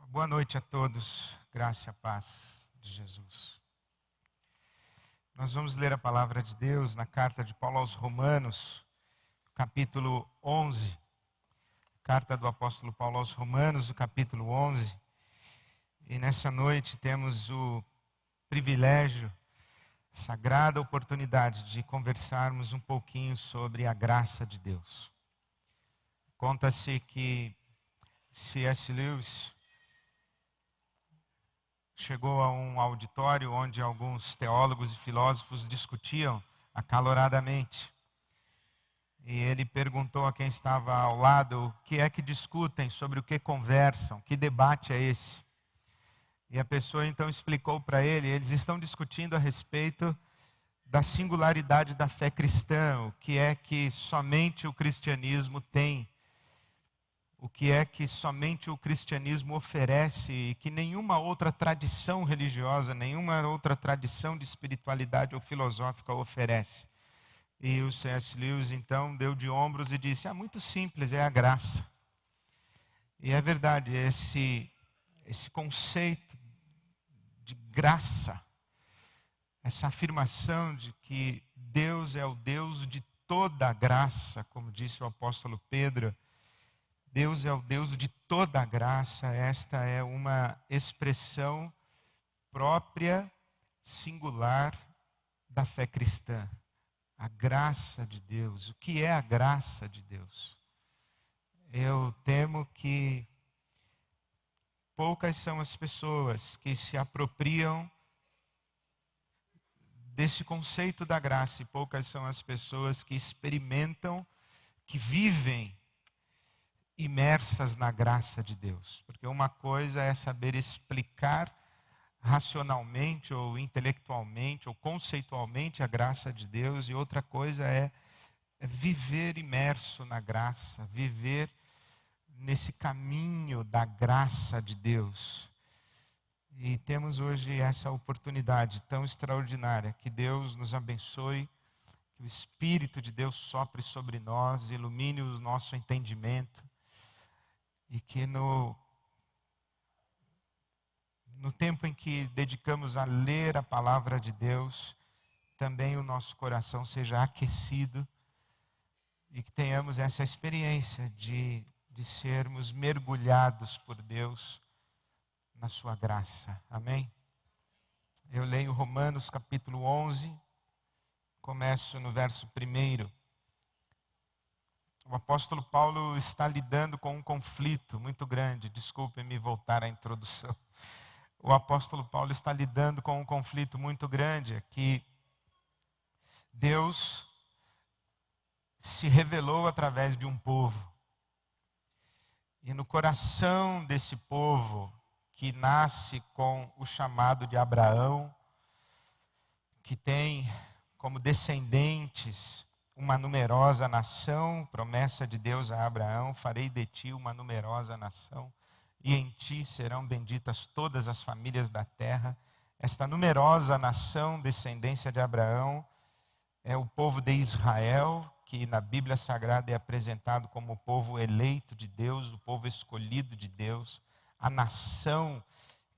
Boa noite a todos, graça e a paz de Jesus. Nós vamos ler a palavra de Deus na carta de Paulo aos Romanos, capítulo 11. Carta do apóstolo Paulo aos Romanos, o capítulo 11. E nessa noite temos o privilégio, sagrada oportunidade de conversarmos um pouquinho sobre a graça de Deus. Conta-se que C.S. Lewis chegou a um auditório onde alguns teólogos e filósofos discutiam acaloradamente. E ele perguntou a quem estava ao lado o que é que discutem, sobre o que conversam, que debate é esse? E a pessoa então explicou para ele, eles estão discutindo a respeito da singularidade da fé cristã, o que é que somente o cristianismo tem, o que é que somente o cristianismo oferece e que nenhuma outra tradição religiosa, nenhuma outra tradição de espiritualidade ou filosófica oferece. E o C.S. Lewis então deu de ombros e disse, muito simples, é a graça. E é verdade, esse conceito de graça, essa afirmação de que Deus é o Deus de toda a graça, como disse o apóstolo Pedro, Deus é o Deus de toda a graça, esta é uma expressão própria, singular da fé cristã. A graça de Deus. O que é a graça de Deus? Eu temo que poucas são as pessoas que se apropriam desse conceito da graça e poucas são as pessoas que experimentam, que vivem imersas na graça de Deus. Porque uma coisa é saber explicar racionalmente ou intelectualmente ou conceitualmente a graça de Deus e outra coisa é viver imerso na graça, viver nesse caminho da graça de Deus. E temos hoje essa oportunidade tão extraordinária, que Deus nos abençoe, que o Espírito de Deus sopre sobre nós, ilumine o nosso entendimento, e que no tempo em que dedicamos a ler a palavra de Deus, também o nosso coração seja aquecido e que tenhamos essa experiência de sermos mergulhados por Deus na sua graça. Amém? Eu leio Romanos capítulo 11, começo no verso 1. O apóstolo Paulo está lidando com um conflito muito grande. Desculpem-me voltar à introdução. O apóstolo Paulo está lidando com um conflito muito grande, que Deus se revelou através de um povo. E no coração desse povo, que nasce com o chamado de Abraão, que tem como descendentes uma numerosa nação, promessa de Deus a Abraão, farei de ti uma numerosa nação, e em ti serão benditas todas as famílias da terra. Esta numerosa nação, descendência de Abraão, é o povo de Israel, que na Bíblia Sagrada é apresentado como o povo eleito de Deus, o povo escolhido de Deus, a nação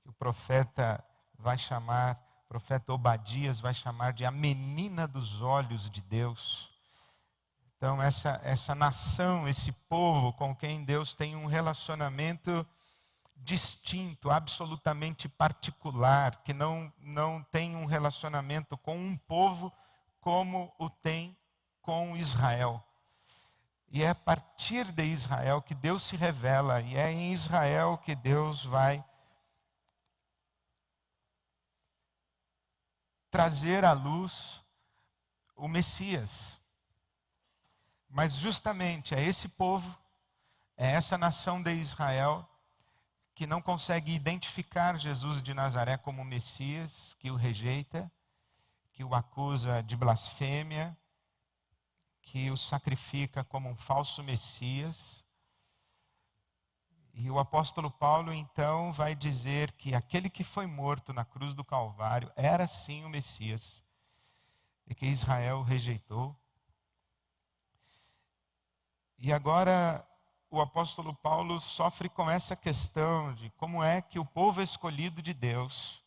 que o profeta Obadias vai chamar de a menina dos olhos de Deus. Então essa nação, esse povo com quem Deus tem um relacionamento distinto, absolutamente particular, que não tem um relacionamento com um povo como o tem com Israel. E é a partir de Israel que Deus se revela, e é em Israel que Deus vai trazer à luz o Messias. Mas justamente é esse povo, é essa nação de Israel que não consegue identificar Jesus de Nazaré como Messias, que o rejeita, que o acusa de blasfêmia, que o sacrifica como um falso Messias. E o apóstolo Paulo então vai dizer que aquele que foi morto na cruz do Calvário era sim o Messias, e que Israel o rejeitou. E agora o apóstolo Paulo sofre com essa questão de como é que o povo escolhido de Deus,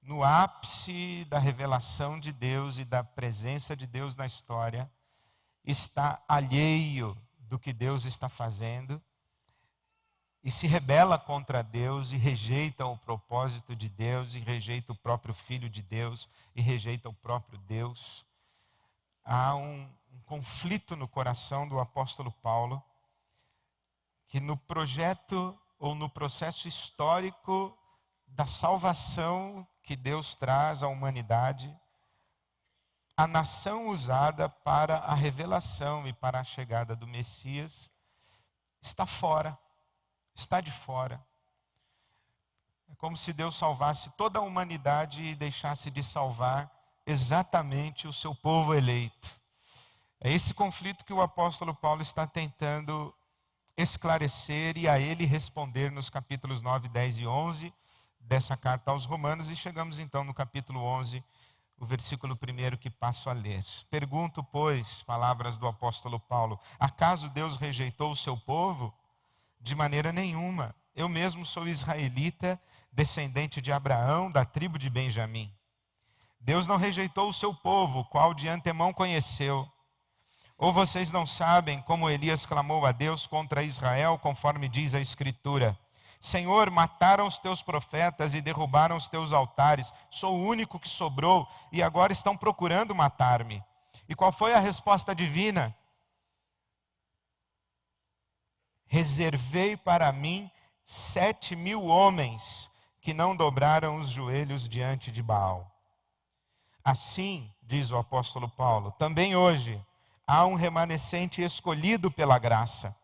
no ápice da revelação de Deus e da presença de Deus na história, está alheio do que Deus está fazendo e se rebela contra Deus e rejeita o propósito de Deus e rejeita o próprio Filho de Deus e rejeita o próprio Deus. Há um conflito no coração do apóstolo Paulo, que no projeto ou no processo histórico da salvação que Deus traz à humanidade, a nação usada para a revelação e para a chegada do Messias está fora, está de fora. É como se Deus salvasse toda a humanidade e deixasse de salvar exatamente o seu povo eleito. É esse conflito que o apóstolo Paulo está tentando esclarecer e a ele responder nos capítulos 9, 10 e 11 dessa carta aos Romanos. E chegamos então no capítulo 11, o versículo 1 que passo a ler. Pergunto, pois, palavras do apóstolo Paulo, acaso Deus rejeitou o seu povo? De maneira nenhuma. Eu mesmo sou israelita, descendente de Abraão, da tribo de Benjamim. Deus não rejeitou o seu povo, o qual de antemão conheceu. Ou vocês não sabem como Elias clamou a Deus contra Israel, conforme diz a Escritura: Senhor, mataram os teus profetas e derrubaram os teus altares. Sou o único que sobrou e agora estão procurando matar-me. E qual foi a resposta divina? Reservei para mim 7.000 homens que não dobraram os joelhos diante de Baal. Assim, diz o apóstolo Paulo, também hoje há um remanescente escolhido pela graça.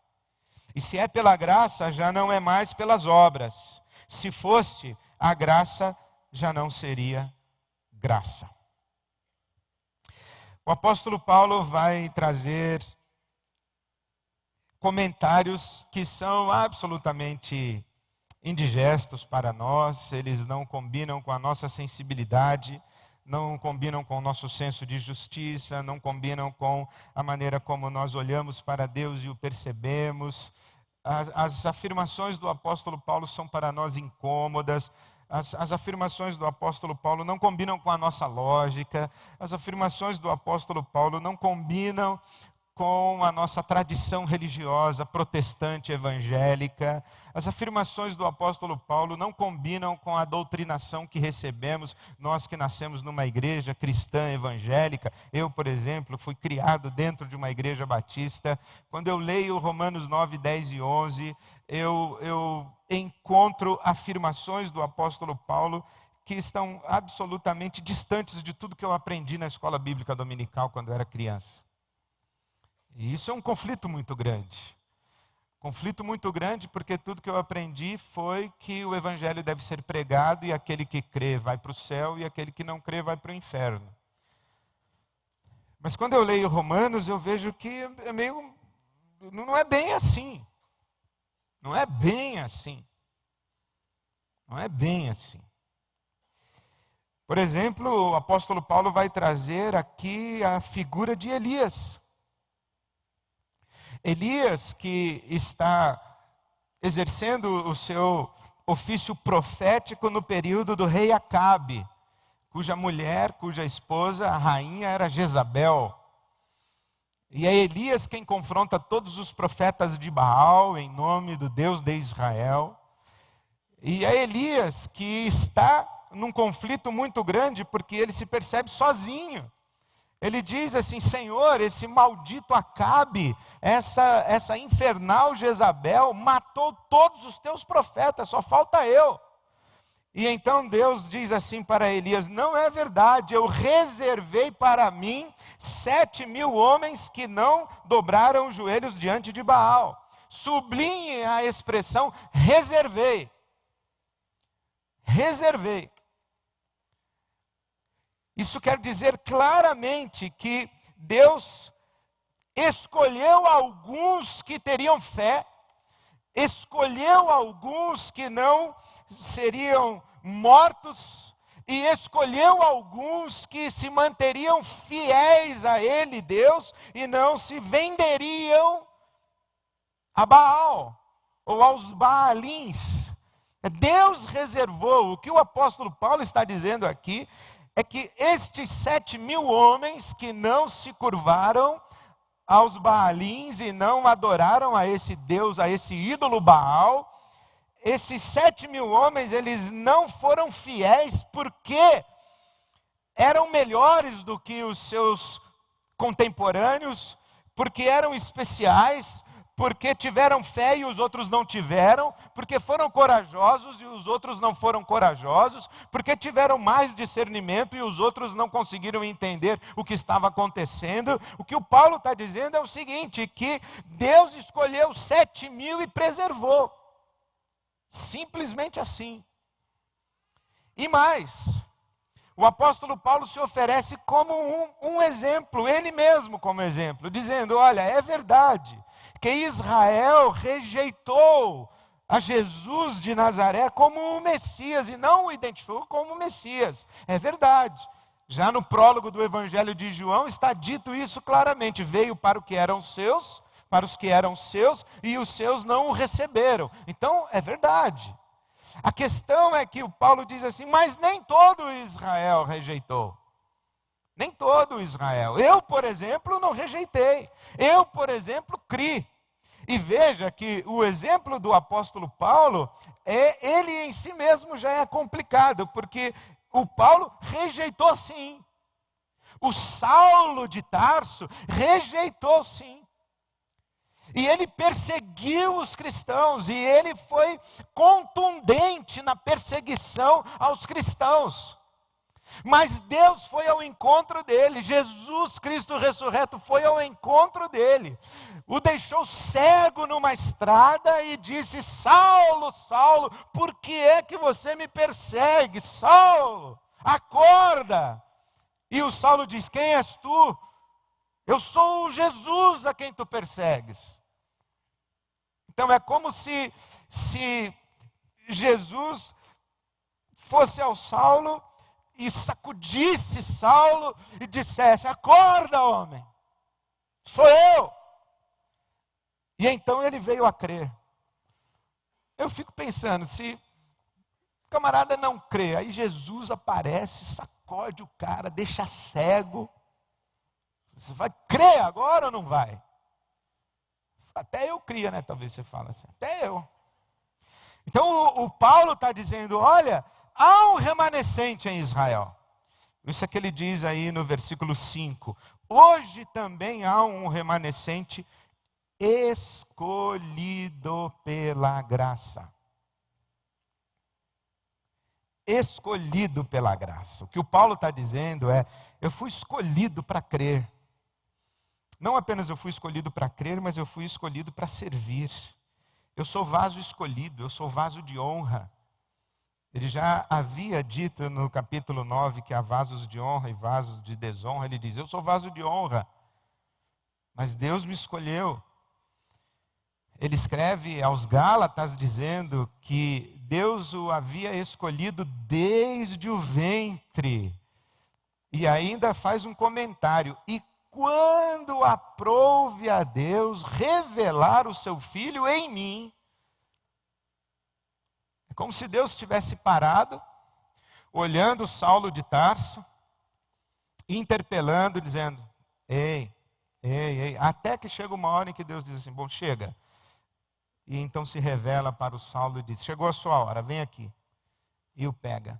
E se é pela graça, já não é mais pelas obras. Se fosse, a graça já não seria graça. O apóstolo Paulo vai trazer comentários que são absolutamente indigestos para nós, eles não combinam com a nossa sensibilidade, não combinam com o nosso senso de justiça, não combinam com a maneira como nós olhamos para Deus e o percebemos. As afirmações do apóstolo Paulo são para nós incômodas. As afirmações do apóstolo Paulo não combinam com a nossa lógica. As afirmações do apóstolo Paulo não combinam com a nossa tradição religiosa protestante evangélica. As afirmações do apóstolo Paulo não combinam com a doutrinação que recebemos, nós que nascemos numa igreja cristã evangélica. Eu, por exemplo, fui criado dentro de uma igreja batista. Quando eu leio Romanos 9, 10 e 11, eu encontro afirmações do apóstolo Paulo que estão absolutamente distantes de tudo que eu aprendi na escola bíblica dominical quando eu era criança. E isso é um conflito muito grande. Conflito muito grande porque tudo que eu aprendi foi que o evangelho deve ser pregado e aquele que crê vai para o céu e aquele que não crê vai para o inferno. Mas quando eu leio Romanos, eu vejo que é meio... não é bem assim. Não é bem assim. Não é bem assim. Por exemplo, o apóstolo Paulo vai trazer aqui a figura de Elias. Elias, que está exercendo o seu ofício profético no período do rei Acabe, cuja mulher, cuja esposa, a rainha, era Jezabel. E é Elias quem confronta todos os profetas de Baal em nome do Deus de Israel. E é Elias que está num conflito muito grande porque ele se percebe sozinho. Ele diz assim: Senhor, esse maldito Acabe, essa infernal Jezabel matou todos os teus profetas, só falta eu. E então Deus diz assim para Elias: não é verdade, eu reservei para mim 7.000 homens que não dobraram os joelhos diante de Baal. Sublinhe a expressão reservei. Reservei. Isso quer dizer claramente que Deus escolheu alguns que teriam fé, escolheu alguns que não seriam mortos, e escolheu alguns que se manteriam fiéis a Ele, Deus, e não se venderiam a Baal ou aos Baalins. Deus reservou. O que o apóstolo Paulo está dizendo aqui é que estes 7.000 homens que não se curvaram aos Baalins e não adoraram a esse Deus, a esse ídolo Baal, esses 7.000 homens, eles não foram fiéis porque eram melhores do que os seus contemporâneos, porque eram especiais, porque tiveram fé e os outros não tiveram, porque foram corajosos e os outros não foram corajosos, porque tiveram mais discernimento e os outros não conseguiram entender o que estava acontecendo. O que o Paulo está dizendo é o seguinte, que Deus escolheu 7.000 e preservou. Simplesmente assim. E mais, o apóstolo Paulo se oferece como um exemplo, ele mesmo como exemplo, dizendo, olha, é verdade que Israel rejeitou a Jesus de Nazaré como o Messias e não o identificou como o Messias. É verdade. Já no prólogo do Evangelho de João está dito isso claramente. Veio para o que eram seus, para os que eram seus, e os seus não o receberam. Então, é verdade. A questão é que o Paulo diz assim, mas nem todo Israel rejeitou. Nem todo Israel. Eu, por exemplo, não rejeitei. Eu, por exemplo, criei. E veja que o exemplo do apóstolo Paulo, ele em si mesmo já é complicado, porque o Paulo rejeitou sim. O Saulo de Tarso rejeitou sim. E ele perseguiu os cristãos, e ele foi contundente na perseguição aos cristãos. Mas Deus foi ao encontro dele, Jesus Cristo ressurreto foi ao encontro dele. O deixou cego numa estrada e disse, Saulo, Saulo, por que é que você me persegue? Saulo, acorda. E o Saulo diz, quem és tu? Eu sou o Jesus a quem tu persegues. Então é como se Jesus fosse ao Saulo e sacudisse Saulo e dissesse, acorda, homem, sou eu. E então ele veio a crer. Eu fico pensando, se o camarada não crê, aí Jesus aparece, sacode o cara, deixa cego. Você vai crer agora ou não vai? Até eu cria, né? Talvez você fale assim, até eu. Então o Paulo está dizendo, olha, há um remanescente em Israel. Isso é que ele diz aí no versículo 5. Hoje também há um remanescente escolhido pela graça. Escolhido pela graça. O que o Paulo está dizendo é, eu fui escolhido para crer. Não apenas eu fui escolhido para crer, mas eu fui escolhido para servir. Eu sou vaso escolhido, eu sou vaso de honra. Ele já havia dito no capítulo 9 que há vasos de honra e vasos de desonra. Ele diz, eu sou vaso de honra, mas Deus me escolheu. Ele escreve aos Gálatas dizendo que Deus o havia escolhido desde o ventre. E ainda faz um comentário, e quando aprouve a Deus revelar o seu Filho em mim. É como se Deus tivesse parado, olhando Saulo de Tarso, interpelando, dizendo, ei, até que chega uma hora em que Deus diz assim, bom, chega. E então se revela para o Saulo e diz, chegou a sua hora, vem aqui. E o pega.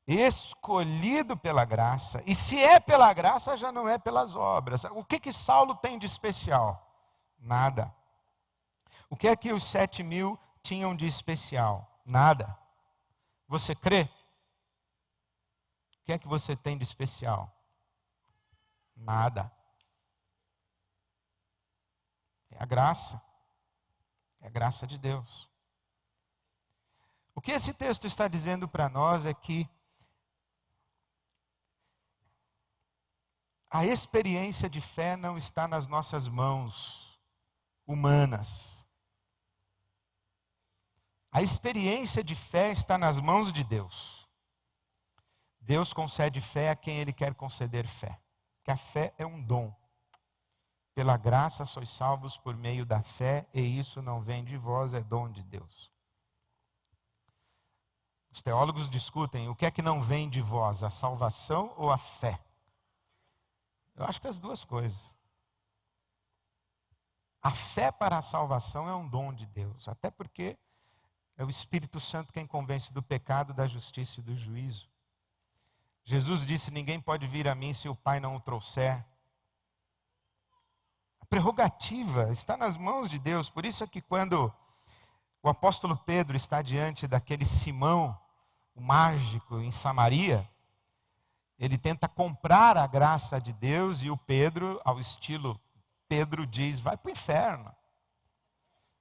Escolhido pela graça, e se é pela graça, já não é pelas obras. O que Saulo tem de especial? Nada. O que é que os 7.000 tinham de especial? Nada. Você crê? O que é que você tem de especial? Nada. É a graça. É a graça de Deus. O que esse texto está dizendo para nós é que a experiência de fé não está nas nossas mãos humanas. A experiência de fé está nas mãos de Deus. Deus concede fé a quem Ele quer conceder fé. Porque a fé é um dom. Pela graça sois salvos por meio da fé, e isso não vem de vós, é dom de Deus. Os teólogos discutem o que é que não vem de vós, a salvação ou a fé? Eu acho que as duas coisas. A fé para a salvação é um dom de Deus, até porque é o Espírito Santo quem convence do pecado, da justiça e do juízo. Jesus disse: ninguém pode vir a mim se o Pai não o trouxer. A prerrogativa está nas mãos de Deus. Por isso é que quando o apóstolo Pedro está diante daquele Simão, o mágico, em Samaria, ele tenta comprar a graça de Deus e o Pedro, ao estilo Pedro, diz: vai para o inferno.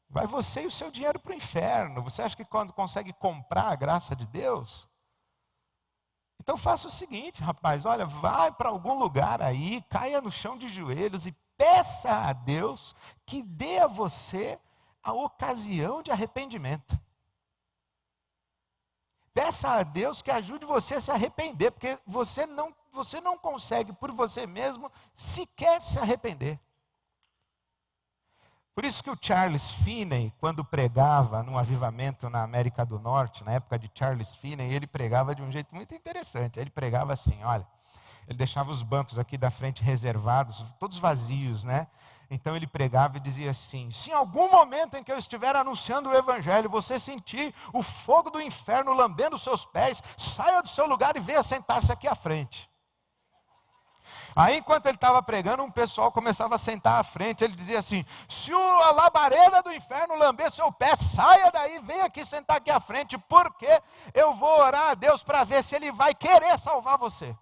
Vai você e o seu dinheiro para o inferno. Você acha que quando consegue comprar a graça de Deus? Então faça o seguinte, rapaz, olha, vai para algum lugar aí, caia no chão de joelhos e peça a Deus que dê a você a ocasião de arrependimento. Peça a Deus que ajude você a se arrepender, porque você não consegue por você mesmo sequer se arrepender. Por isso que o Charles Finney, quando pregava num avivamento na América do Norte, na época de Charles Finney, ele pregava de um jeito muito interessante. Ele pregava assim, olha, ele deixava os bancos aqui da frente reservados, todos vazios, né? Então ele pregava e dizia assim: se em algum momento em que eu estiver anunciando o Evangelho, você sentir o fogo do inferno lambendo os seus pés, saia do seu lugar e venha sentar-se aqui à frente. Aí, enquanto ele estava pregando, um pessoal começava a sentar à frente. Ele dizia assim: se a labareda do inferno lamber seu pé, saia daí, venha aqui sentar aqui à frente, porque eu vou orar a Deus para ver se Ele vai querer salvar você.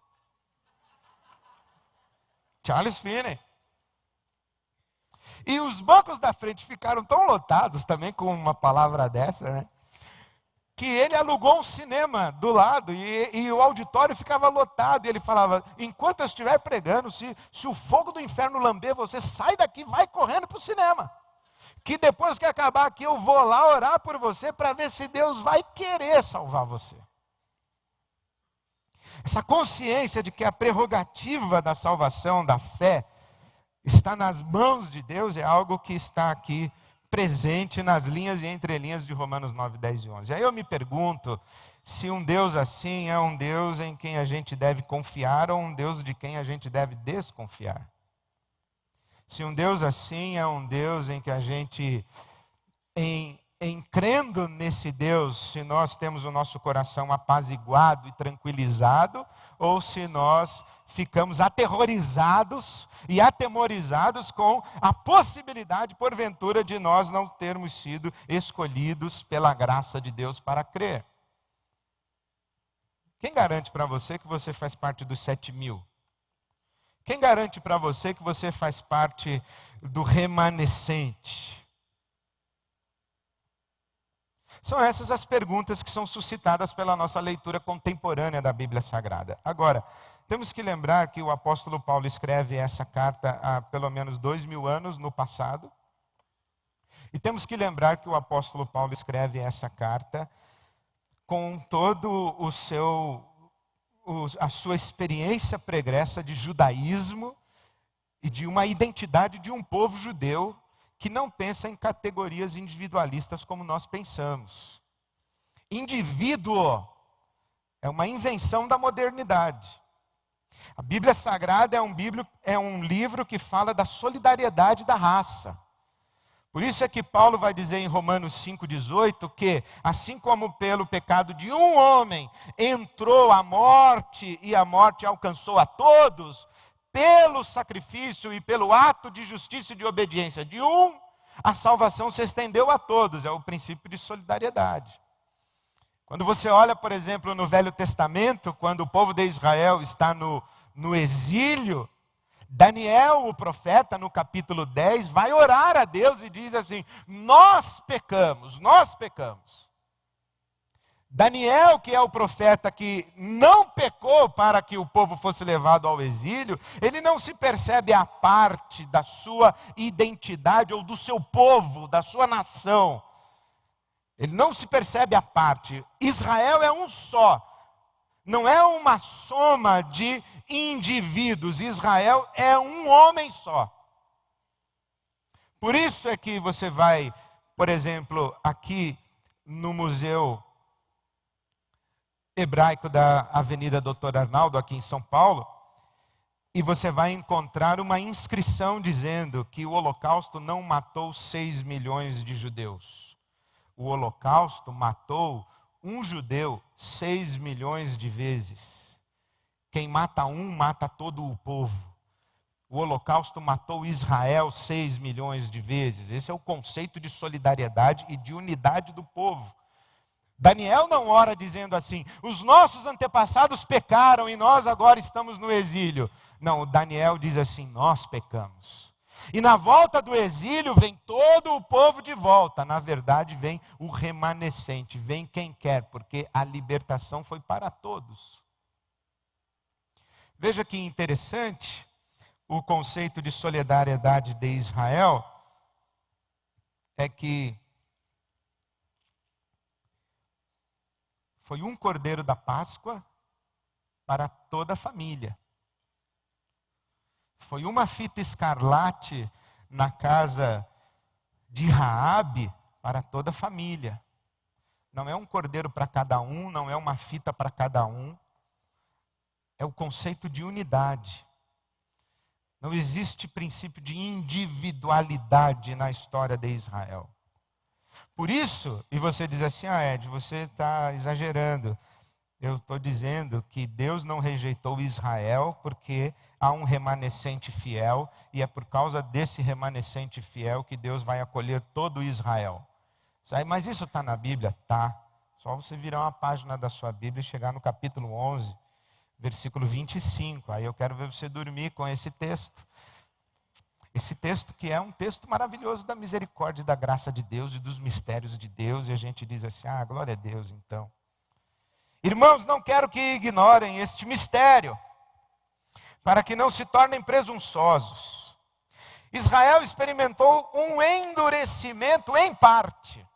Charles Finney. E os bancos da frente ficaram tão lotados também com uma palavra dessa, né? Que ele alugou um cinema do lado e o auditório ficava lotado. E ele falava: enquanto eu estiver pregando, se o fogo do inferno lamber você, sai daqui, vai correndo para o cinema. Que depois que acabar aqui eu vou lá orar por você para ver se Deus vai querer salvar você. Essa consciência de que a prerrogativa da salvação, da fé, está nas mãos de Deus é algo que está aqui presente nas linhas e entrelinhas de Romanos 9, 10 e 11. Aí eu me pergunto se um Deus assim é um Deus em quem a gente deve confiar ou um Deus de quem a gente deve desconfiar. Se um Deus assim é um Deus em que a gente, em crendo nesse Deus, se nós temos o nosso coração apaziguado e tranquilizado, ou se nós ficamos aterrorizados e atemorizados com a possibilidade, porventura, de nós não termos sido escolhidos pela graça de Deus para crer. Quem garante para você que você faz parte dos 7.000? Quem garante para você que você faz parte do remanescente? São essas as perguntas que são suscitadas pela nossa leitura contemporânea da Bíblia Sagrada. Agora, temos que lembrar que o apóstolo Paulo escreve essa carta há pelo menos 2.000 anos no passado. E temos que lembrar que o apóstolo Paulo escreve essa carta com todo a sua experiência pregressa de judaísmo e de uma identidade de um povo judeu que não pensa em categorias individualistas como nós pensamos. Indivíduo é uma invenção da modernidade. A Bíblia Sagrada é um livro que fala da solidariedade da raça. Por isso é que Paulo vai dizer em Romanos 5,18 que, assim como pelo pecado de um homem entrou a morte e a morte alcançou a todos, pelo sacrifício e pelo ato de justiça e de obediência de um, a salvação se estendeu a todos. É o princípio de solidariedade. Quando você olha, por exemplo, no Velho Testamento, quando o povo de Israel está no exílio, Daniel, o profeta, no capítulo 10, vai orar a Deus e diz assim: nós pecamos. Daniel, que é o profeta que não pecou para que o povo fosse levado ao exílio, ele não se percebe à parte da sua identidade ou do seu povo, da sua nação. Ele não se percebe à parte. Israel é um só. Não é uma soma de indivíduos. Israel é um homem só. Por isso é que você vai, por exemplo, aqui no Museu Hebraico da Avenida Doutor Arnaldo, aqui em São Paulo, e você vai encontrar uma inscrição dizendo que o Holocausto não matou 6 milhões de judeus. O Holocausto matou um judeu 6 milhões de vezes. Quem mata um, mata todo o povo. O Holocausto matou Israel 6 milhões de vezes. Esse é o conceito de solidariedade e de unidade do povo. Daniel não ora dizendo assim, os nossos antepassados pecaram e nós agora estamos no exílio. Não, Daniel diz assim, nós pecamos. E na volta do exílio vem todo o povo de volta. Na verdade vem o remanescente, vem quem quer, porque a libertação foi para todos. Veja que interessante o conceito de solidariedade de Israel, é que foi um cordeiro da Páscoa para toda a família. Foi uma fita escarlate na casa de Raabe para toda a família. Não é um cordeiro para cada um, não é uma fita para cada um. É o conceito de unidade. Não existe princípio de individualidade na história de Israel. Por isso, e você diz assim, Ed, você está exagerando. Eu estou dizendo que Deus não rejeitou Israel porque há um remanescente fiel e é por causa desse remanescente fiel que Deus vai acolher todo Israel. Mas isso está na Bíblia? Tá. Só você virar uma página da sua Bíblia e chegar no capítulo 11, versículo 25. Aí eu quero ver você dormir com esse texto. Esse texto que é um texto maravilhoso da misericórdia e da graça de Deus e dos mistérios de Deus. E a gente diz assim, glória a Deus então. Irmãos, não quero que ignorem este mistério, para que não se tornem presunçosos. Israel experimentou um endurecimento em parte.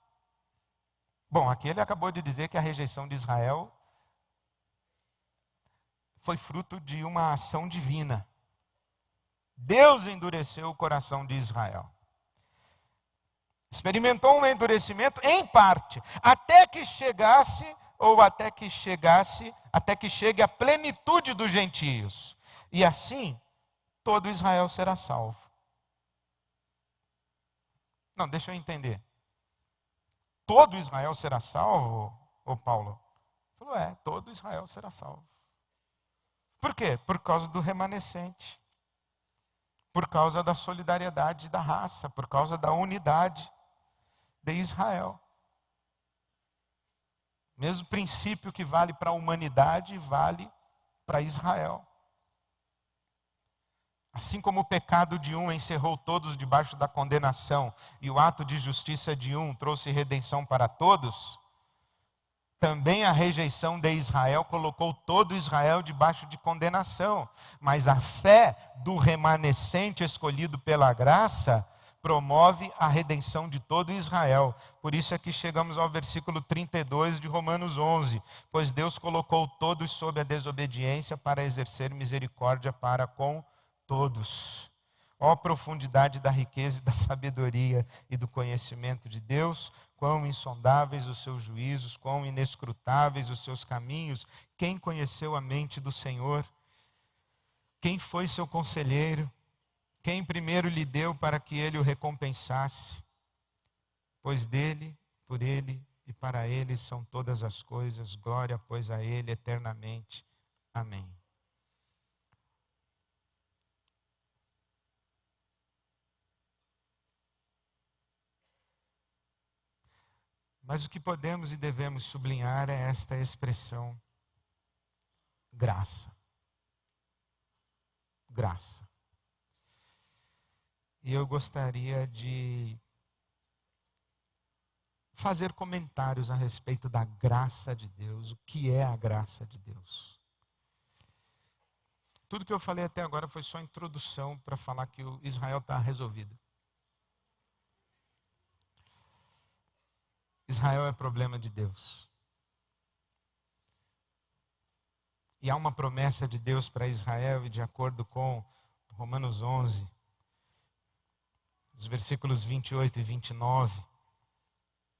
Bom, aqui ele acabou de dizer que a rejeição de Israel foi fruto de uma ação divina. Deus endureceu o coração de Israel. Experimentou um endurecimento em parte, até que chegue a plenitude dos gentios. E assim, todo Israel será salvo. Não, deixa eu entender. Todo Israel será salvo, ô Paulo? Ele falou, todo Israel será salvo. Por quê? Por causa do remanescente. Por causa da solidariedade da raça, por causa da unidade de Israel. Mesmo princípio que vale para a humanidade, vale para Israel. Assim como o pecado de um encerrou todos debaixo da condenação, e o ato de justiça de um trouxe redenção para todos, também a rejeição de Israel colocou todo Israel debaixo de condenação. Mas a fé do remanescente escolhido pela graça promove a redenção de todo Israel. Por isso é que chegamos ao versículo 32 de Romanos 11. Pois Deus colocou todos sob a desobediência para exercer misericórdia para com todos. Ó profundidade da riqueza e da sabedoria e do conhecimento de Deus, quão insondáveis os seus juízos, quão inescrutáveis os seus caminhos. Quem conheceu a mente do Senhor? Quem foi seu conselheiro? Quem primeiro lhe deu para que ele o recompensasse? Pois dele, por ele e para ele são todas as coisas. Glória, pois, a ele eternamente. Amém. Mas o que podemos e devemos sublinhar é esta expressão, graça. Graça. E eu gostaria de fazer comentários a respeito da graça de Deus, o que é a graça de Deus. Tudo que eu falei até agora foi só introdução para falar que o Israel está resolvido. Israel é problema de Deus. E há uma promessa de Deus para Israel, e de acordo com Romanos 11, Os versículos 28 e 29,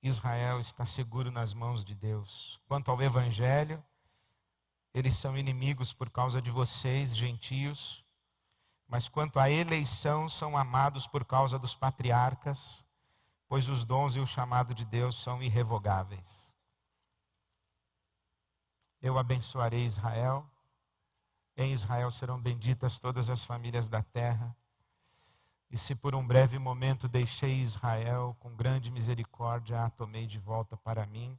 Israel está seguro nas mãos de Deus. Quanto ao Evangelho, eles são inimigos por causa de vocês, gentios, mas quanto à eleição, são amados por causa dos patriarcas, pois os dons e o chamado de Deus são irrevogáveis. Eu abençoarei Israel, em Israel serão benditas todas as famílias da terra. E se por um breve momento deixei Israel, com grande misericórdia a tomei de volta para mim.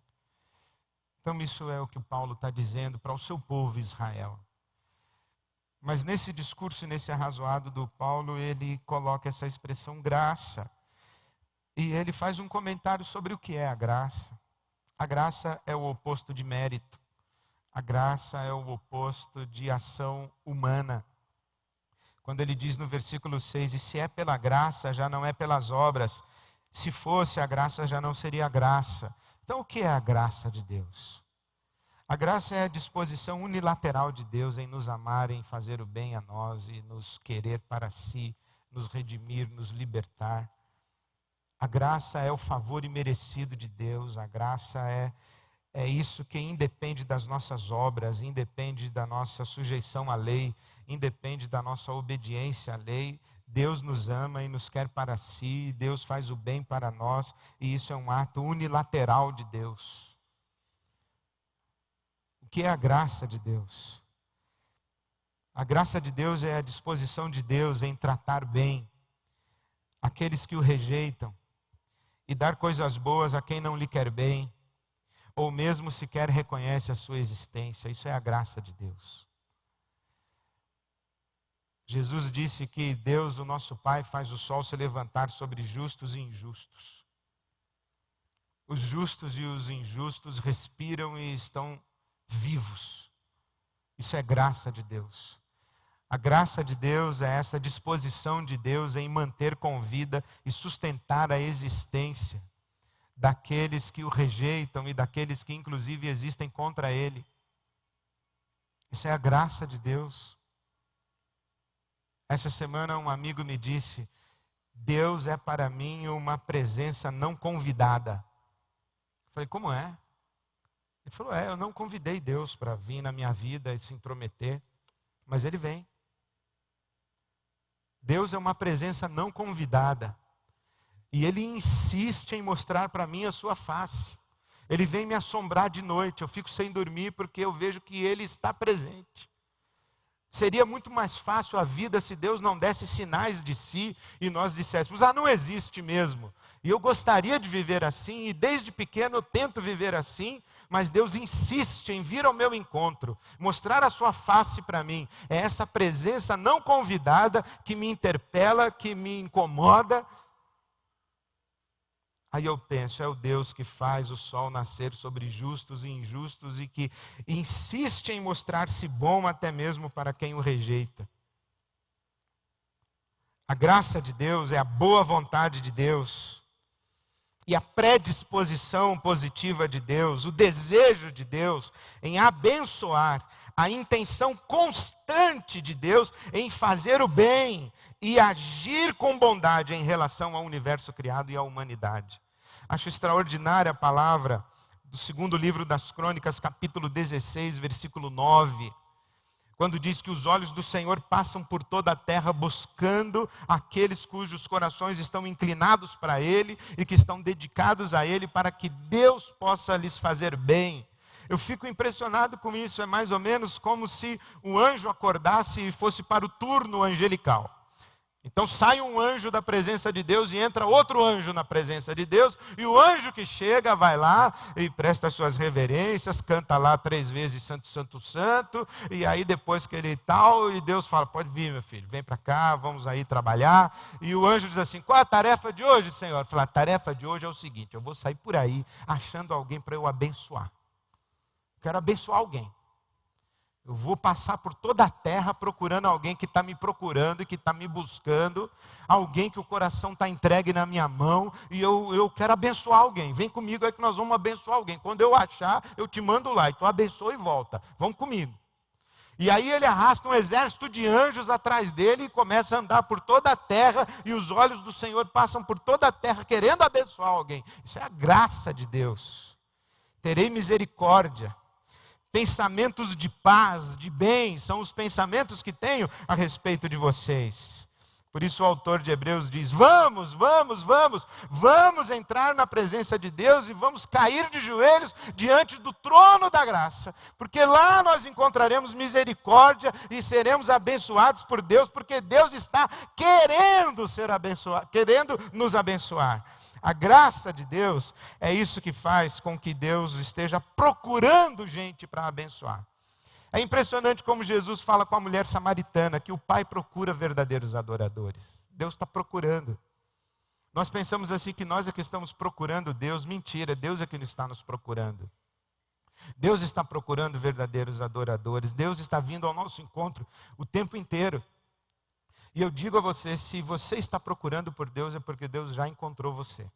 Então isso é o que Paulo está dizendo para o seu povo Israel. Mas nesse discurso e nesse arrazoado do Paulo, ele coloca essa expressão graça. E ele faz um comentário sobre o que é a graça. A graça é o oposto de mérito. A graça é o oposto de ação humana. Quando ele diz no versículo 6, e se é pela graça, já não é pelas obras. Se fosse a graça, já não seria graça. Então o que é a graça de Deus? A graça é a disposição unilateral de Deus em nos amar, em fazer o bem a nós e nos querer para si, nos redimir, nos libertar. A graça é o favor imerecido de Deus. A graça é isso que independe das nossas obras, independe da nossa sujeição à lei, independe da nossa obediência à lei. Deus nos ama e nos quer para si, Deus faz o bem para nós, e isso é um ato unilateral de Deus. O que é a graça de Deus? A graça de Deus é a disposição de Deus em tratar bem aqueles que o rejeitam e dar coisas boas a quem não lhe quer bem, ou mesmo sequer reconhece a sua existência. Isso é a graça de Deus. Jesus disse que Deus, o nosso Pai, faz o sol se levantar sobre justos e injustos. Os justos e os injustos respiram e estão vivos. Isso é graça de Deus. A graça de Deus é essa disposição de Deus em manter com vida e sustentar a existência daqueles que o rejeitam e daqueles que inclusive existem contra ele. Isso é a graça de Deus. Essa semana um amigo me disse, Deus é para mim uma presença não convidada. Eu falei, como é? Ele falou, eu não convidei Deus para vir na minha vida e se intrometer, mas Ele vem. Deus é uma presença não convidada. E Ele insiste em mostrar para mim a sua face. Ele vem me assombrar de noite, eu fico sem dormir porque eu vejo que Ele está presente. Seria muito mais fácil a vida se Deus não desse sinais de si e nós disséssemos, não existe mesmo. E eu gostaria de viver assim, e desde pequeno eu tento viver assim, mas Deus insiste em vir ao meu encontro, mostrar a sua face para mim. É essa presença não convidada que me interpela, que me incomoda. Aí eu penso, é o Deus que faz o sol nascer sobre justos e injustos e que insiste em mostrar-se bom até mesmo para quem o rejeita. A graça de Deus é a boa vontade de Deus e a predisposição positiva de Deus, o desejo de Deus em abençoar, a intenção constante de Deus em fazer o bem e agir com bondade em relação ao universo criado e à humanidade. Acho extraordinária a palavra do segundo livro das Crônicas, capítulo 16, versículo 9, quando diz que os olhos do Senhor passam por toda a terra buscando aqueles cujos corações estão inclinados para Ele e que estão dedicados a Ele para que Deus possa lhes fazer bem. Eu fico impressionado com isso, é mais ou menos como se o anjo acordasse e fosse para o turno angelical. Então sai um anjo da presença de Deus e entra outro anjo na presença de Deus, e o anjo que chega vai lá e presta suas reverências, canta lá 3 vezes Santo, Santo, Santo, e aí depois que ele tal, e Deus fala, pode vir meu filho, vem para cá, vamos aí trabalhar, e o anjo diz assim, qual a tarefa de hoje, Senhor? Fala, a tarefa de hoje é o seguinte, eu vou sair por aí achando alguém para eu abençoar, quero abençoar alguém. Eu vou passar por toda a terra procurando alguém que está me procurando e que está me buscando. Alguém que o coração está entregue na minha mão. E eu quero abençoar alguém. Vem comigo aí que nós vamos abençoar alguém. Quando eu achar, eu te mando lá. Então abençoa e volta. Vamos comigo. E aí ele arrasta um exército de anjos atrás dele e começa a andar por toda a terra, e os olhos do Senhor passam por toda a terra querendo abençoar alguém. Isso é a graça de Deus. Terei misericórdia. Pensamentos de paz, de bem, são os pensamentos que tenho a respeito de vocês. Por isso o autor de Hebreus diz: vamos entrar na presença de Deus e vamos cair de joelhos diante do trono da graça, porque lá nós encontraremos misericórdia e seremos abençoados por Deus, porque Deus está querendo ser abençoado, querendo nos abençoar. A graça de Deus é isso que faz com que Deus esteja procurando gente para abençoar. É impressionante como Jesus fala com a mulher samaritana, que o Pai procura verdadeiros adoradores. Deus está procurando. Nós pensamos assim que nós é que estamos procurando Deus. Mentira, Deus é que está nos procurando. Deus está procurando verdadeiros adoradores. Deus está vindo ao nosso encontro o tempo inteiro. E eu digo a você, se você está procurando por Deus, é porque Deus já encontrou você.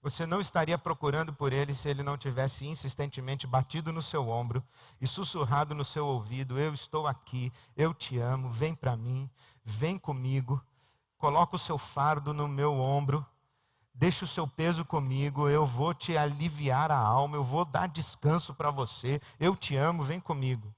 Você não estaria procurando por Ele se Ele não tivesse insistentemente batido no seu ombro e sussurrado no seu ouvido: eu estou aqui, eu te amo, vem para mim, vem comigo, coloca o seu fardo no meu ombro, deixa o seu peso comigo, eu vou te aliviar a alma, eu vou dar descanso para você, eu te amo, vem comigo.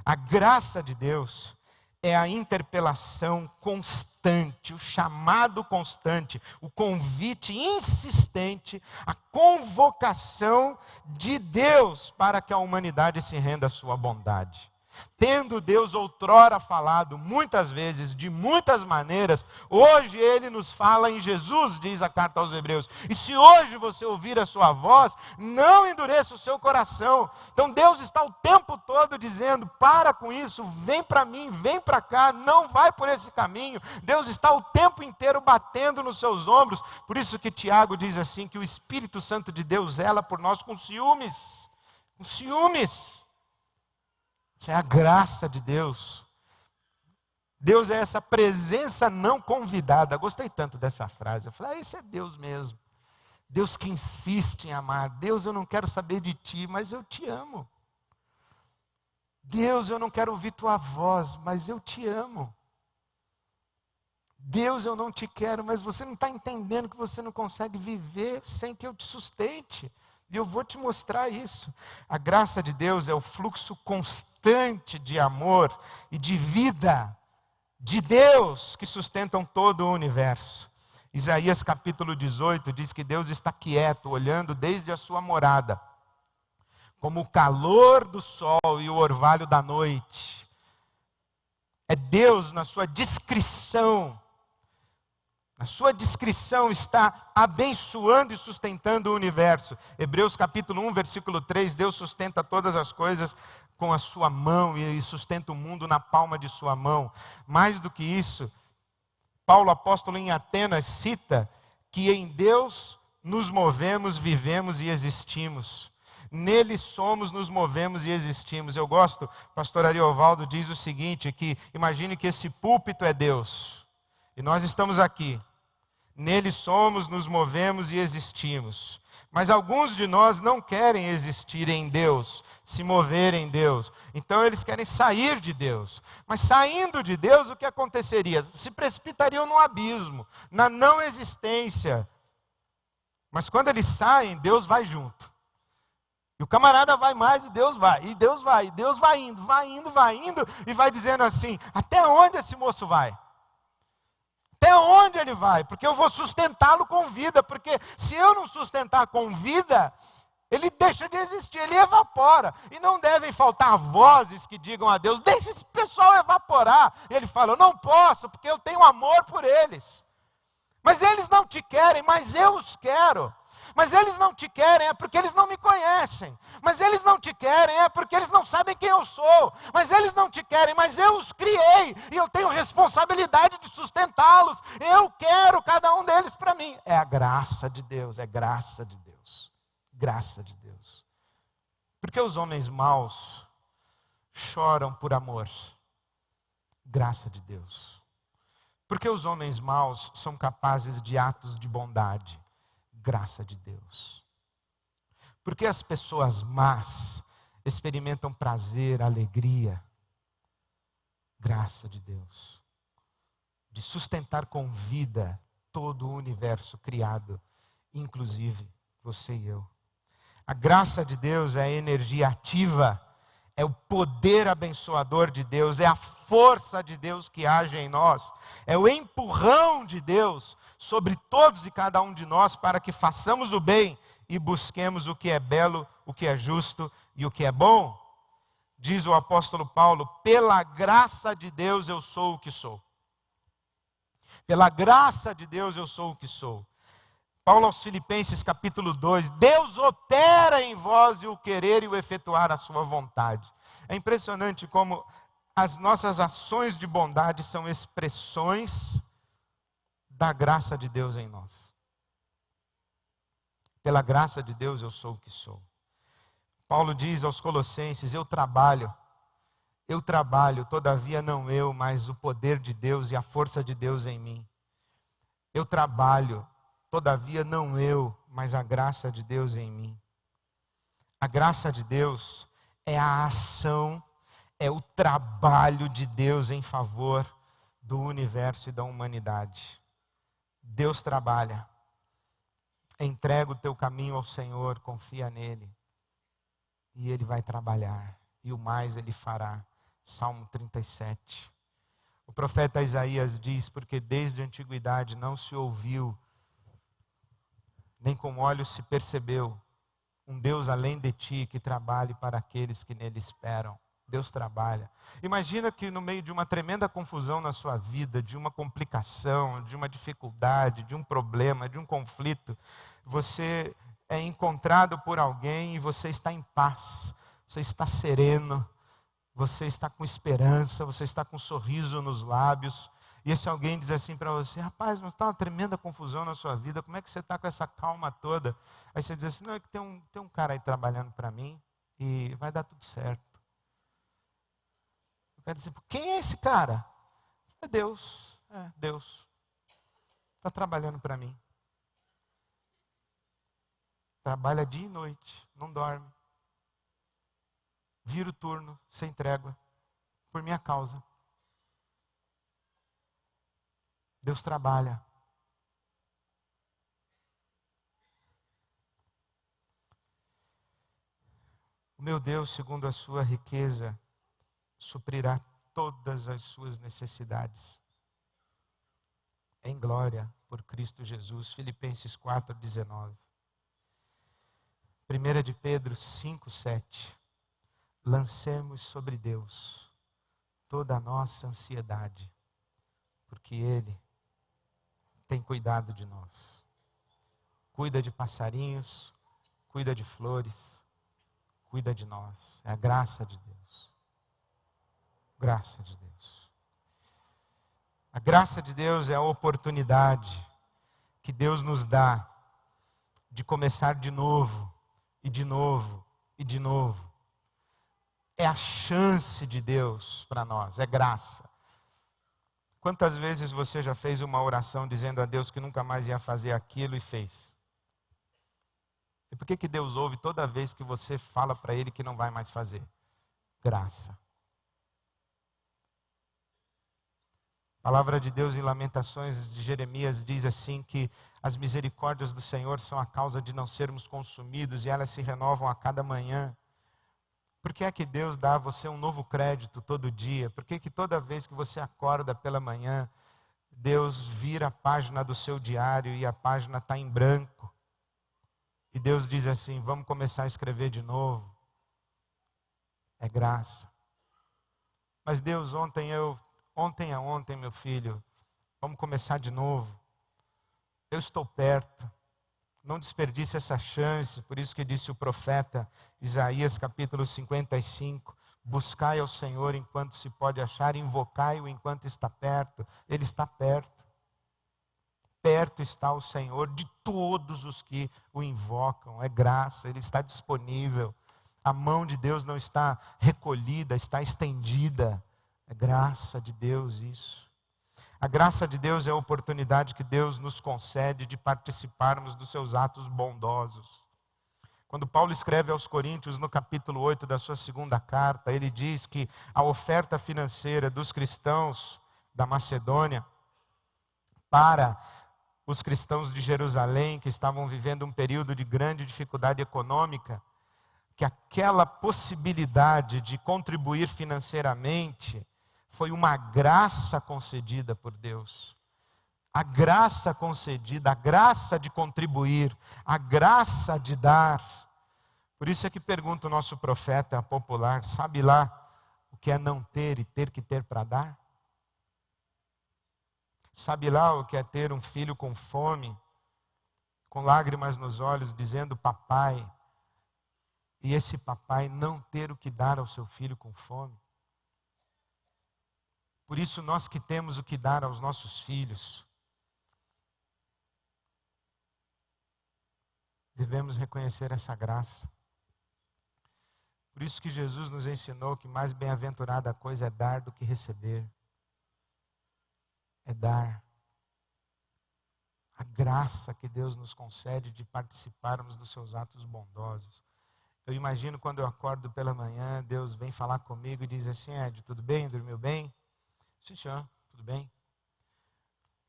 A graça de Deus é a interpelação constante, o chamado constante, o convite insistente, a convocação de Deus para que a humanidade se renda à sua bondade. Tendo Deus outrora falado muitas vezes, de muitas maneiras, hoje Ele nos fala em Jesus, diz a carta aos Hebreus. E se hoje você ouvir a sua voz, não endureça o seu coração. Então Deus está o tempo todo dizendo: para com isso, vem para mim, vem para cá, não vai por esse caminho. Deus está o tempo inteiro batendo nos seus ombros. Por isso que Tiago diz assim, que o Espírito Santo de Deus zela por nós com ciúmes. Com ciúmes. Isso é a graça de Deus. Deus é essa presença não convidada. Gostei tanto dessa frase. Eu falei: esse é Deus mesmo. Deus que insiste em amar. Deus, eu não quero saber de ti, mas eu te amo. Deus, eu não quero ouvir tua voz, mas eu te amo. Deus, eu não te quero, mas você não está entendendo que você não consegue viver sem que eu te sustente. E eu vou te mostrar isso. A graça de Deus é o fluxo constante de amor e de vida de Deus que sustentam todo o universo. Isaías capítulo 18 diz que Deus está quieto, olhando desde a sua morada, como o calor do sol e o orvalho da noite. É Deus na sua discrição. A sua discrição está abençoando e sustentando o universo. Hebreus capítulo 1, versículo 3, Deus sustenta todas as coisas com a sua mão e sustenta o mundo na palma de sua mão. Mais do que isso, Paulo apóstolo em Atenas cita que em Deus nos movemos, vivemos e existimos. Nele somos, nos movemos e existimos. Eu gosto, pastor Ariovaldo diz o seguinte, que imagine que esse púlpito é Deus. E nós estamos aqui. Nele somos, nos movemos e existimos. Mas alguns de nós não querem existir em Deus, se mover em Deus. Então eles querem sair de Deus. Mas saindo de Deus, o que aconteceria? Se precipitariam no abismo, na não existência. Mas quando eles saem, Deus vai junto. E o camarada vai mais e Deus vai. E Deus vai, e Deus vai indo, e vai dizendo assim: até onde esse moço vai? Até onde ele vai? Porque eu vou sustentá-lo com vida. Porque se eu não sustentar com vida, ele deixa de existir, ele evapora. E não devem faltar vozes que digam a Deus: deixa esse pessoal evaporar. E ele fala: eu não posso, porque eu tenho amor por eles. Mas eles não te querem, mas eu os quero. Mas eles não te querem, é porque eles não me conhecem. Mas eles não te querem, é porque eles não sabem quem eu sou. Mas eles não te querem, mas eu os criei. E eu tenho responsabilidade de sustentá-los. Eu quero cada um deles para mim. É a graça de Deus, é graça de Deus. Graça de Deus. Porque os homens maus choram por amor. Graça de Deus. Porque os homens maus são capazes de atos de bondade. Graça de Deus. Porque as pessoas más experimentam prazer, alegria. Graça de Deus. De sustentar com vida todo o universo criado, inclusive você e eu. A graça de Deus é a energia ativa, é o poder abençoador de Deus, é a força de Deus que age em nós, é o empurrão de Deus sobre todos e cada um de nós para que façamos o bem e busquemos o que é belo, o que é justo e o que é bom. Diz o apóstolo Paulo: pela graça de Deus eu sou o que sou. Pela graça de Deus eu sou o que sou. Paulo aos Filipenses capítulo 2, Deus opera em vós o querer e o efetuar a sua vontade. É impressionante como as nossas ações de bondade são expressões da graça de Deus em nós. Pela graça de Deus eu sou o que sou. Paulo diz aos Colossenses: eu trabalho, todavia não eu, mas o poder de Deus e a força de Deus em mim. Eu trabalho, todavia não eu, mas a graça de Deus em mim. A graça de Deus é a ação, é o trabalho de Deus em favor do universo e da humanidade. Deus trabalha. Entrega o teu caminho ao Senhor, confia nele. E ele vai trabalhar. E o mais ele fará. Salmo 37. O profeta Isaías diz: porque desde a antiguidade não se ouviu, nem com olhos se percebeu, um Deus além de ti que trabalhe para aqueles que nele esperam. Deus trabalha. Imagina que no meio de uma tremenda confusão na sua vida, de uma complicação, de uma dificuldade, de um problema, de um conflito, você é encontrado por alguém e você está em paz, você está sereno, você está com esperança, você está com um sorriso nos lábios. E esse alguém diz assim para você: rapaz, mas está uma tremenda confusão na sua vida, como é que você está com essa calma toda? Aí você diz assim: não, é que tem um cara aí trabalhando para mim e vai dar tudo certo. Eu quero dizer: quem é esse cara? É Deus, Deus. Está trabalhando para mim. Trabalha dia e noite, não dorme. Vira o turno, sem trégua, por minha causa. Deus trabalha. O meu Deus, segundo a sua riqueza, suprirá todas as suas necessidades em glória por Cristo Jesus. Filipenses 4:19. 1 de Pedro 5:7. Lancemos sobre Deus toda a nossa ansiedade, porque Ele tem cuidado de nós. Cuida de passarinhos, cuida de flores, cuida de nós. É a graça de Deus. Graça de Deus. A graça de Deus é a oportunidade que Deus nos dá de começar de novo, e de novo, e de novo. É a chance de Deus para nós, é graça. Quantas vezes você já fez uma oração dizendo a Deus que nunca mais ia fazer aquilo e fez? E por que Deus ouve toda vez que você fala para Ele que não vai mais fazer? Graça. A palavra de Deus em Lamentações de Jeremias diz assim que as misericórdias do Senhor são a causa de não sermos consumidos e elas se renovam a cada manhã. Por que é que Deus dá a você um novo crédito todo dia? Por que toda vez que você acorda pela manhã, Deus vira a página do seu diário e a página está em branco? E Deus diz assim: vamos começar a escrever de novo. É graça. Mas Deus, ontem, meu filho, vamos começar de novo. Eu estou perto. Não desperdice essa chance. Por isso que disse o profeta Isaías capítulo 55. Buscai ao Senhor enquanto se pode achar, invocai-o enquanto está perto. Ele está perto. Perto está o Senhor de todos os que o invocam. É graça, Ele está disponível. A mão de Deus não está recolhida, está estendida. É graça de Deus isso. A graça de Deus é a oportunidade que Deus nos concede de participarmos dos seus atos bondosos. Quando Paulo escreve aos Coríntios, no capítulo 8 da sua segunda carta, ele diz que a oferta financeira dos cristãos da Macedônia para os cristãos de Jerusalém, que estavam vivendo um período de grande dificuldade econômica, que aquela possibilidade de contribuir financeiramente foi uma graça concedida por Deus. A graça concedida, a graça de contribuir, a graça de dar. Por isso é que pergunta o nosso profeta popular, sabe lá o que é não ter e ter que ter para dar? Sabe lá o que é ter um filho com fome, com lágrimas nos olhos, dizendo papai, e esse papai não ter o que dar ao seu filho com fome? Por isso nós que temos o que dar aos nossos filhos, devemos reconhecer essa graça. Por isso que Jesus nos ensinou que mais bem-aventurada coisa é dar do que receber. É dar. A graça que Deus nos concede de participarmos dos seus atos bondosos. Eu imagino quando eu acordo pela manhã, Deus vem falar comigo e diz assim: Ed, tudo bem? Dormiu bem? Sim, senhor, tudo bem.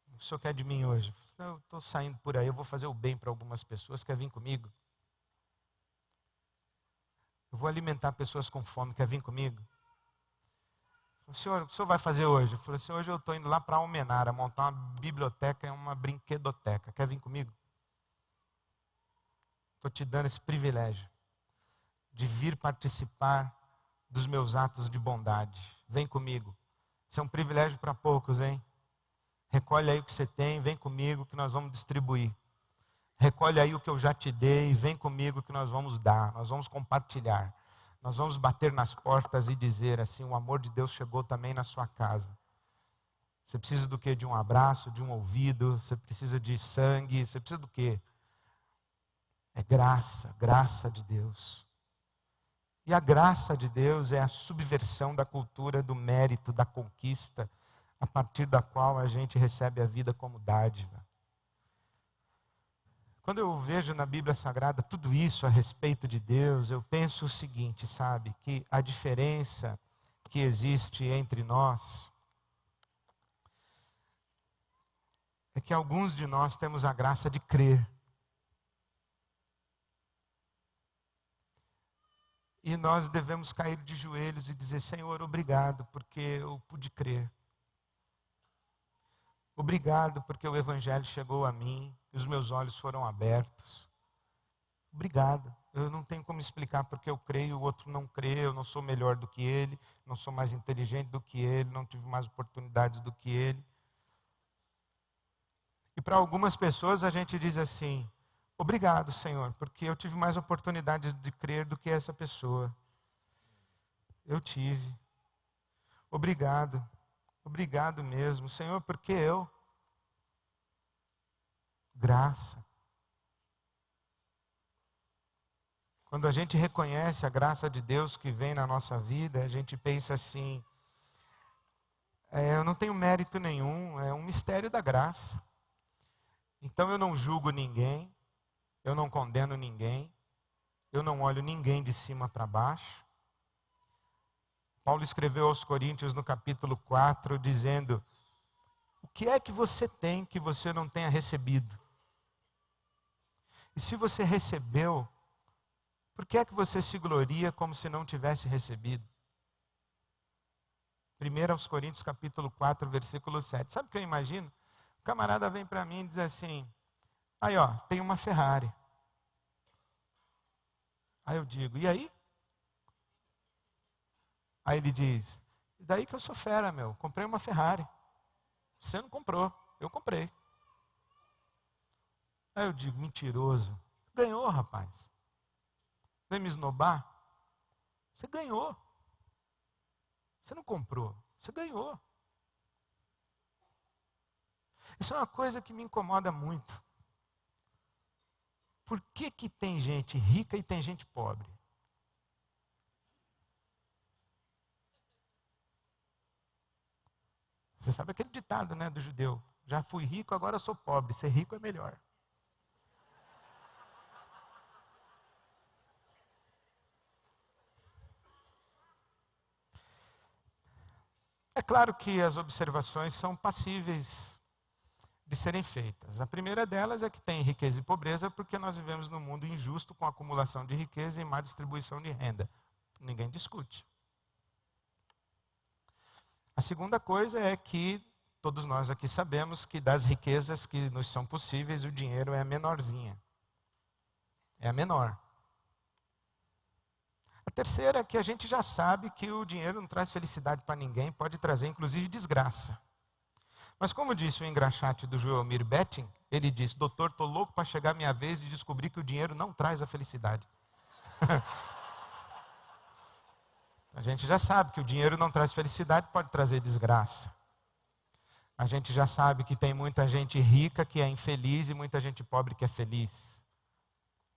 O que o senhor quer de mim hoje? Eu estou saindo por aí, eu vou fazer o bem para algumas pessoas, quer vir comigo? Eu vou alimentar pessoas com fome, quer vir comigo? Senhor, o que o senhor vai fazer hoje? Eu falei assim, hoje eu estou indo lá para Almenara, montar uma biblioteca e uma brinquedoteca. Quer vir comigo? Estou te dando esse privilégio de vir participar dos meus atos de bondade. Vem comigo. Isso é um privilégio para poucos, hein? Recolhe aí o que você tem, vem comigo que nós vamos distribuir. Recolhe aí o que eu já te dei, vem comigo que nós vamos dar, nós vamos compartilhar. Nós vamos bater nas portas e dizer assim, o amor de Deus chegou também na sua casa. Você precisa do quê? De um abraço, de um ouvido, você precisa de sangue, você precisa do quê? É graça, graça de Deus. E a graça de Deus é a subversão da cultura do mérito, da conquista, a partir da qual a gente recebe a vida como dádiva. Quando eu vejo na Bíblia Sagrada tudo isso a respeito de Deus, eu penso o seguinte, sabe? Que a diferença que existe entre nós é que alguns de nós temos a graça de crer. E nós devemos cair de joelhos e dizer, Senhor, obrigado, porque eu pude crer. Obrigado, porque o Evangelho chegou a mim, e os meus olhos foram abertos. Obrigado. Eu não tenho como explicar porque eu creio, o outro não crê, eu não sou melhor do que ele, não sou mais inteligente do que ele, não tive mais oportunidades do que ele. E para algumas pessoas a gente diz assim, obrigado, Senhor, porque eu tive mais oportunidades de crer do que essa pessoa. Eu tive. Obrigado. Obrigado mesmo, Senhor, porque eu. Graça. Quando a gente reconhece a graça de Deus que vem na nossa vida, a gente pensa assim, eu não tenho mérito nenhum, é um mistério da graça. Então eu não julgo ninguém, eu não condeno ninguém, eu não olho ninguém de cima para baixo. Paulo escreveu aos Coríntios no capítulo 4, dizendo, o que é que você tem que você não tenha recebido? E se você recebeu, por que é que você se gloria como se não tivesse recebido? 1 aos Coríntios capítulo 4, versículo 7. Sabe o que eu imagino? O camarada vem para mim e diz assim, aí ó, tem uma Ferrari. Aí eu digo, e aí? Aí ele diz, e daí que eu sou fera, meu, comprei uma Ferrari. Você não comprou, eu comprei. Aí eu digo, mentiroso. Ganhou, rapaz. Vem me esnobar? Você ganhou. Você não comprou, você ganhou. Isso é uma coisa que me incomoda muito. Por que que tem gente rica e tem gente pobre? Você sabe aquele ditado, né, do judeu? Já fui rico, agora sou pobre. Ser rico é melhor. É claro que as observações são passíveis de serem feitas. A primeira delas é que tem riqueza e pobreza porque nós vivemos num mundo injusto com acumulação de riqueza e má distribuição de renda. Ninguém discute. A segunda coisa é que todos nós aqui sabemos que das riquezas que nos são possíveis, o dinheiro é a menorzinha. É a menor. A terceira é que a gente já sabe que o dinheiro não traz felicidade para ninguém, pode trazer inclusive desgraça. Mas como disse o engraxate do Joelmir Betting, ele disse: doutor, estou louco para chegar a minha vez de descobrir que o dinheiro não traz a felicidade. A gente já sabe que o dinheiro não traz felicidade, pode trazer desgraça. A gente já sabe que tem muita gente rica que é infeliz e muita gente pobre que é feliz.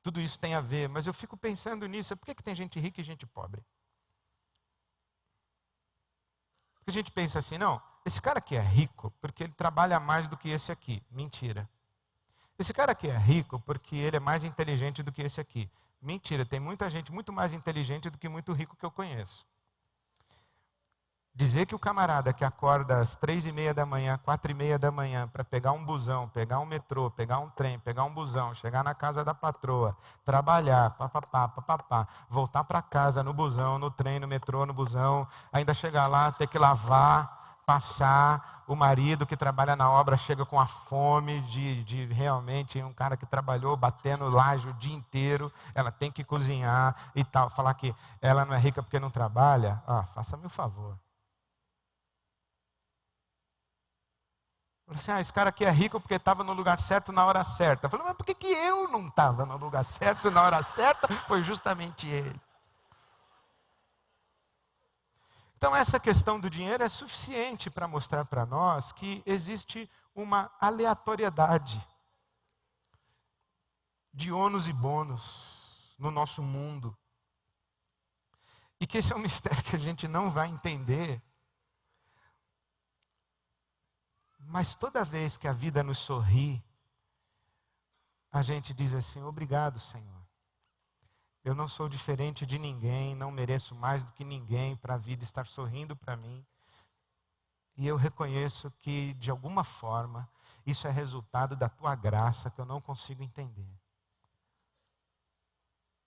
Tudo isso tem a ver, mas eu fico pensando nisso, por que tem gente rica e gente pobre? Porque a gente pensa assim, não, esse cara aqui é rico porque ele trabalha mais do que esse aqui. Mentira. Esse cara aqui é rico porque ele é mais inteligente do que esse aqui. Mentira, tem muita gente muito mais inteligente do que muito rico que eu conheço. Dizer que o camarada que acorda às 3:30 da manhã, 4:30 da manhã, para pegar um busão, pegar um metrô, pegar um trem, pegar um busão, chegar na casa da patroa, trabalhar, papapá, voltar para casa no busão, no trem, no metrô, no busão, ainda chegar lá, ter que lavar, passar, o marido que trabalha na obra chega com a fome de realmente um cara que trabalhou batendo laje o dia inteiro, ela tem que cozinhar e tal, falar que ela não é rica porque não trabalha, faça-me o favor. Assim, esse cara aqui é rico porque estava no lugar certo na hora certa. Eu falei, mas por que eu não estava no lugar certo na hora certa? Foi justamente ele. Então essa questão do dinheiro é suficiente para mostrar para nós que existe uma aleatoriedade de ônus e bônus no nosso mundo. E que esse é um mistério que a gente não vai entender. Mas toda vez que a vida nos sorri, a gente diz assim, obrigado, Senhor. Eu não sou diferente de ninguém, não mereço mais do que ninguém para a vida estar sorrindo para mim. E eu reconheço que, de alguma forma, isso é resultado da tua graça que eu não consigo entender.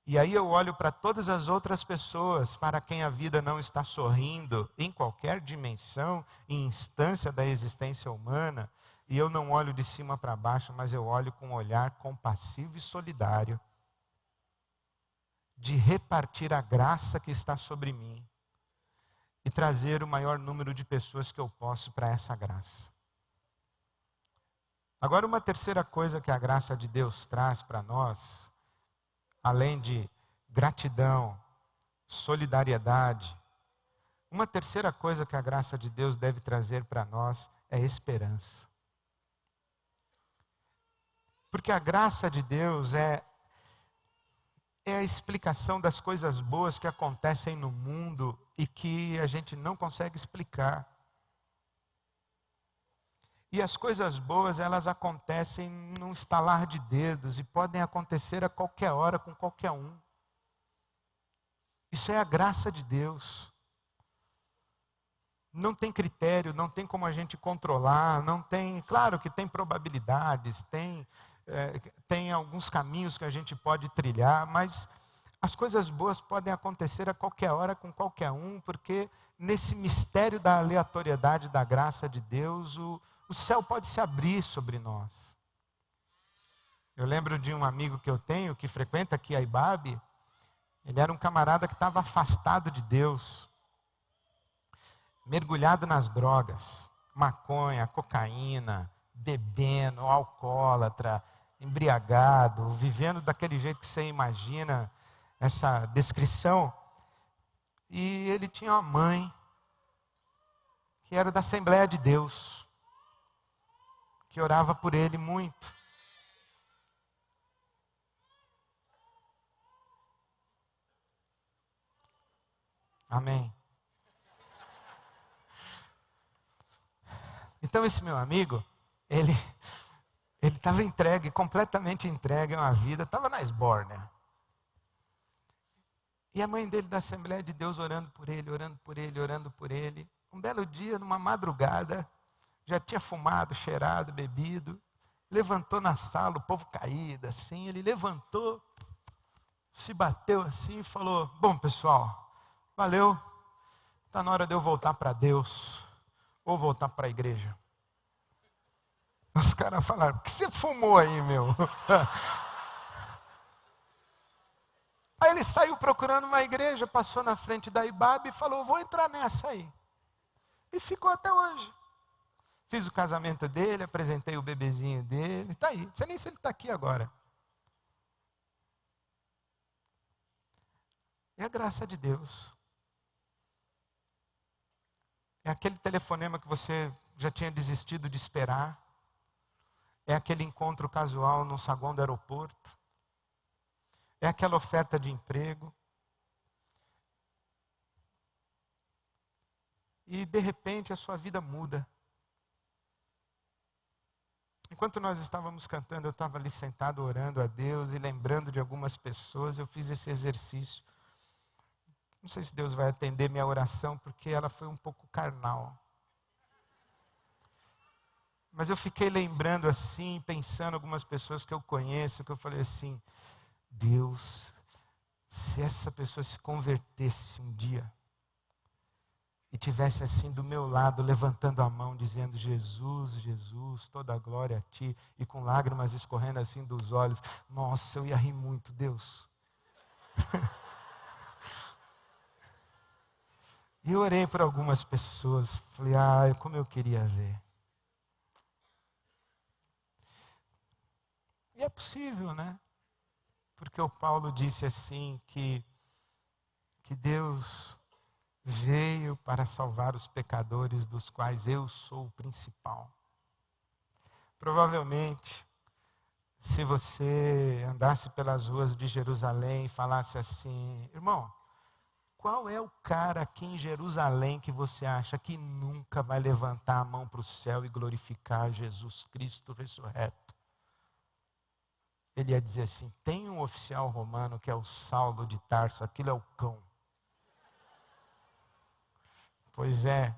E aí eu olho para todas as outras pessoas para quem a vida não está sorrindo, em qualquer dimensão e instância da existência humana, e eu não olho de cima para baixo, mas eu olho com um olhar compassivo e solidário, de repartir a graça que está sobre mim, e trazer o maior número de pessoas que eu posso para essa graça. Agora, uma terceira coisa que a graça de Deus traz para nós, além de gratidão, solidariedade, uma terceira coisa que a graça de Deus deve trazer para nós é esperança. Porque a graça de Deus é a explicação das coisas boas que acontecem no mundo e que a gente não consegue explicar. E as coisas boas, elas acontecem num estalar de dedos e podem acontecer a qualquer hora com qualquer um. Isso é a graça de Deus. Não tem critério, não tem como a gente controlar, não tem, claro que tem probabilidades, tem alguns caminhos que a gente pode trilhar, mas as coisas boas podem acontecer a qualquer hora com qualquer um, porque nesse mistério da aleatoriedade da graça de Deus, o céu pode se abrir sobre nós. Eu lembro de um amigo que eu tenho, que frequenta aqui a IBAB. Ele era um camarada que estava afastado de Deus, mergulhado nas drogas, maconha, cocaína, bebendo, alcoólatra, embriagado, vivendo daquele jeito que você imagina essa descrição. E ele tinha uma mãe que era da Assembleia de Deus, que orava por ele muito. Amém. Então esse meu amigo, ele estava entregue, completamente entregue a uma vida, estava na esbórnia. E a mãe dele da Assembleia de Deus orando por ele, orando por ele, orando por ele. um belo dia, numa madrugada, já tinha fumado, cheirado, bebido, levantou na sala, o povo caído assim, ele levantou, se bateu assim e falou: bom pessoal, valeu, está na hora de eu voltar para Deus, ou voltar para a igreja. Os caras falaram: o que você fumou aí, meu? Aí ele saiu procurando uma igreja, passou na frente da IBAB e falou: vou entrar nessa aí. E ficou até hoje. Fiz o casamento dele, apresentei o bebezinho dele, está aí. Não sei nem se ele está aqui agora. É a graça de Deus. É aquele telefonema que você já tinha desistido de esperar. É aquele encontro casual no saguão do aeroporto. É aquela oferta de emprego. E de repente a sua vida muda. Enquanto nós estávamos cantando, eu estava ali sentado orando a Deus e lembrando de algumas pessoas. Eu fiz esse exercício. Não sei se Deus vai atender minha oração, porque ela foi um pouco carnal. Mas eu fiquei lembrando assim, pensando em algumas pessoas que eu conheço, que eu falei assim: Deus, se essa pessoa se convertesse um dia e tivesse assim do meu lado, levantando a mão, dizendo: Jesus, Jesus, toda a glória a Ti, e com lágrimas escorrendo assim dos olhos, nossa, eu ia rir muito, Deus. E eu orei por algumas pessoas, falei: ai, como eu queria ver. E é possível, né? Porque o Paulo disse assim que Deus veio para salvar os pecadores, dos quais eu sou o principal. Provavelmente, se você andasse pelas ruas de Jerusalém e falasse assim: irmão, qual é o cara aqui em Jerusalém que você acha que nunca vai levantar a mão para o céu e glorificar Jesus Cristo ressurreto? Ele ia dizer assim: tem um oficial romano que é o Saulo de Tarso, aquilo é o cão. Pois é,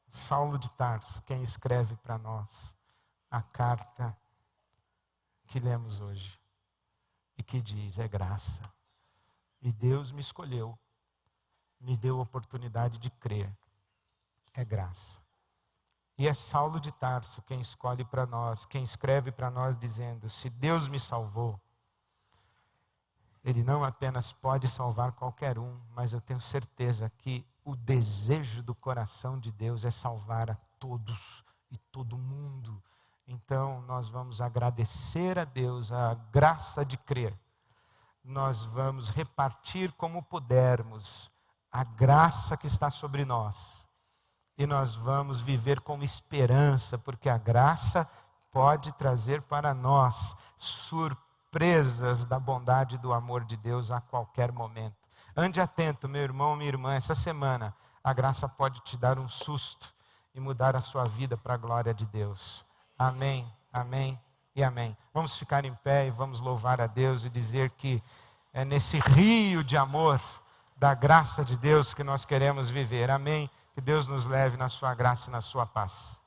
Saulo de Tarso, quem escreve para nós a carta que lemos hoje. E que diz: é graça. E Deus me escolheu, me deu a oportunidade de crer. É graça. E é Saulo de Tarso quem escolhe para nós, quem escreve para nós dizendo: se Deus me salvou, Ele não apenas pode salvar qualquer um, mas eu tenho certeza que o desejo do coração de Deus é salvar a todos e todo mundo. Então nós vamos agradecer a Deus a graça de crer. Nós vamos repartir como pudermos a graça que está sobre nós. E nós vamos viver com esperança, porque a graça pode trazer para nós surpresas da bondade e do amor de Deus a qualquer momento. Ande atento, meu irmão, minha irmã, essa semana a graça pode te dar um susto e mudar a sua vida para a glória de Deus. Amém, amém e amém. Vamos ficar em pé e vamos louvar a Deus e dizer que é nesse rio de amor da graça de Deus que nós queremos viver. Amém. Que Deus nos leve na sua graça e na sua paz.